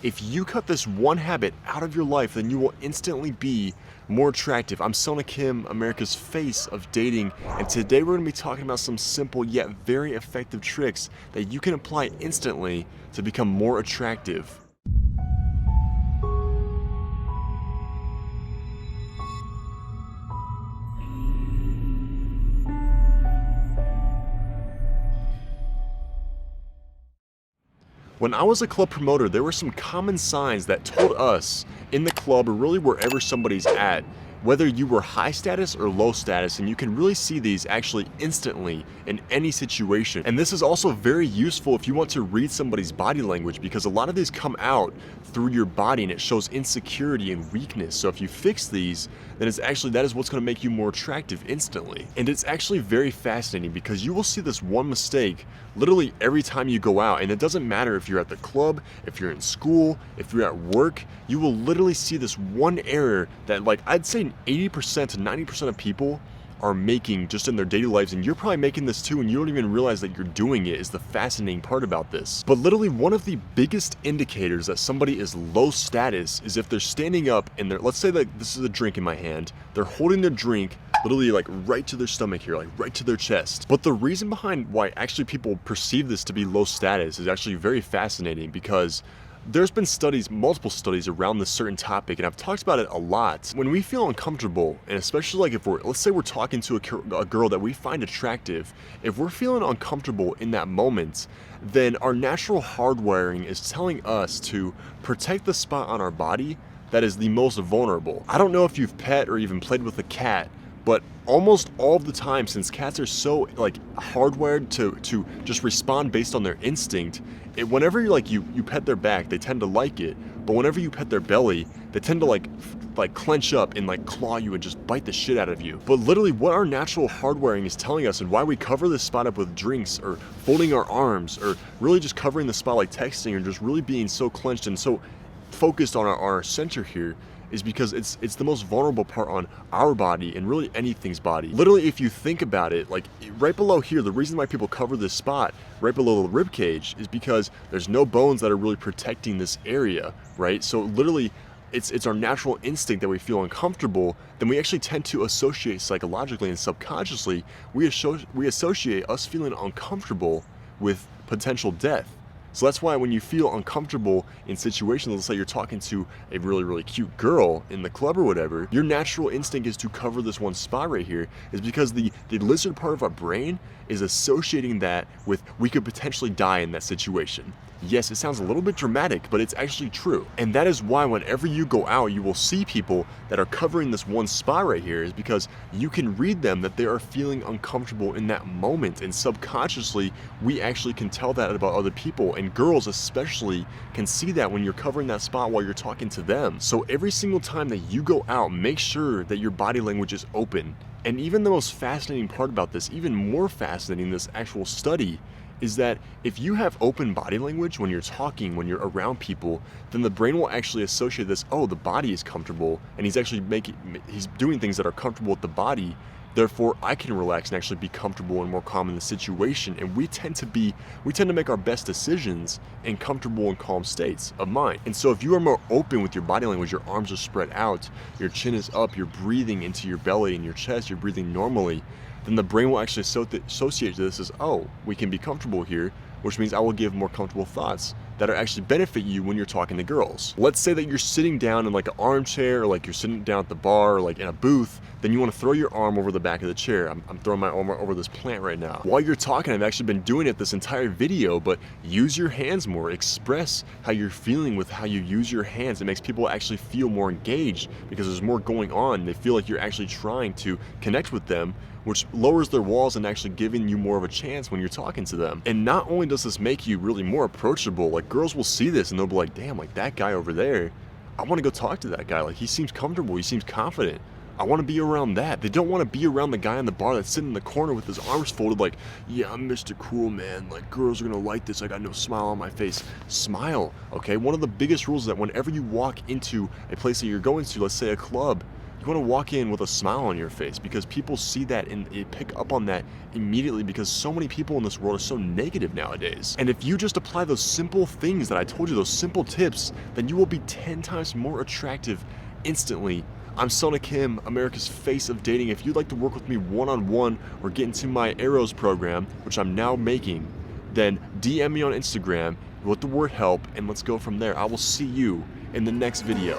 If you cut this one habit out of your life, then you will instantly be more attractive. I'm Selna Kim, America's face of dating, and today we're going to be talking about some simple yet very effective tricks that you can apply instantly to become more attractive. When I was a club promoter, there were some common signs that told us in the club or really wherever somebody's at, whether you were high status or low status, and you can really see these actually instantly in any situation. And this is also very useful if you want to read somebody's body language, because a lot of these come out through your body and it shows insecurity and weakness. So if you fix these, then that is what's going to make you more attractive instantly. And it's actually very fascinating because you will see this one mistake literally every time you go out, and it doesn't matter if you're at the club, if you're in school, if you're at work, you will literally see this one error that, like, I'd say 80% to 90% of people are making just in their daily lives, and you're probably making this too and you don't even realize that you're doing it, is the fascinating part about this. But literally one of the biggest indicators that somebody is low status is if they're standing up and they're, let's say that this is a drink in my hand, they're holding their drink literally like right to their stomach here, like right to their chest. But the reason behind why actually people perceive this to be low status is actually very fascinating, because there's been studies, multiple studies around this certain topic, and I've talked about it a lot. When we feel uncomfortable, and especially like if let's say we're talking to a girl that we find attractive, if we're feeling uncomfortable in that moment, then our natural hardwiring is telling us to protect the spot on our body that is the most vulnerable. I don't know if you've pet or even played with a cat, but almost all of the time, since cats are so like hardwired to just respond based on their instinct, whenever you pet their back, they tend to like it. But whenever you pet their belly, they tend to like clench up and like claw you and just bite the shit out of you. But literally what our natural hardwiring is telling us, and why we cover this spot up with drinks or folding our arms or really just covering the spot like texting or just really being so clenched and so focused on our center here, is because it's the most vulnerable part on our body and really anything's body. Literally, if you think about it, like right below here, the reason why people cover this spot right below the rib cage is because there's no bones that are really protecting this area, right? So literally, it's our natural instinct that we feel uncomfortable, then we actually tend to associate psychologically and subconsciously, we associate us feeling uncomfortable with potential death. So that's why when you feel uncomfortable in situations, let's say you're talking to a really, really cute girl in the club or whatever, your natural instinct is to cover this one spot right here, is because the lizard part of our brain is associating that with we could potentially die in that situation. Yes, it sounds a little bit dramatic, but it's actually true. And that is why whenever you go out, you will see people that are covering this one spot right here, is because you can read them that they are feeling uncomfortable in that moment. And subconsciously, we actually can tell that about other people. And girls especially can see that when you're covering that spot while you're talking to them. So every single time that you go out, make sure that your body language is open. And even the most fascinating part about this, even more fascinating, this actual study, is that if you have open body language when you're talking, when you're around people, then the brain will actually associate this, oh, the body is comfortable, and he's doing things that are comfortable with the body, therefore I can relax and actually be comfortable and more calm in the situation. And we tend to make our best decisions in comfortable and calm states of mind. And so if you are more open with your body language, your arms are spread out, your chin is up, you're breathing into your belly and your chest, you're breathing normally, then the brain will actually associate this as, oh, we can be comfortable here, which means I will give more comfortable thoughts that are actually benefit you when you're talking to girls. Let's say that you're sitting down in like an armchair, or like you're sitting down at the bar, or like in a booth, then you want to throw your arm over the back of the chair. I'm throwing my arm over this plant right now. While you're talking, I've actually been doing it this entire video, but use your hands more. Express how you're feeling with how you use your hands. It makes people actually feel more engaged because there's more going on. They feel like you're actually trying to connect with them, which lowers their walls and actually giving you more of a chance when you're talking to them. And not only does this make you really more approachable, like girls will see this and they'll be like, damn, like that guy over there, I want to go talk to that guy. Like he seems comfortable, he seems confident. I want to be around that. They don't want to be around the guy in the bar that's sitting in the corner with his arms folded like, yeah, I'm Mr. Cool, man. Like, girls are going to like this. I got no smile on my face. Smile, okay? One of the biggest rules is that whenever you walk into a place that you're going to, let's say a club, You want to walk in with a smile on your face, because people see that and they pick up on that immediately, because so many people in this world are so negative nowadays. And if you just apply those simple things that I told you, those simple tips, then you will be 10 times more attractive instantly. I'm Selna Kim, America's face of dating. If you'd like to work with me one-on-one or get into my Arrows program, which I'm now making, then DM me on Instagram with the word help, and let's go from there. I will see you in the next video.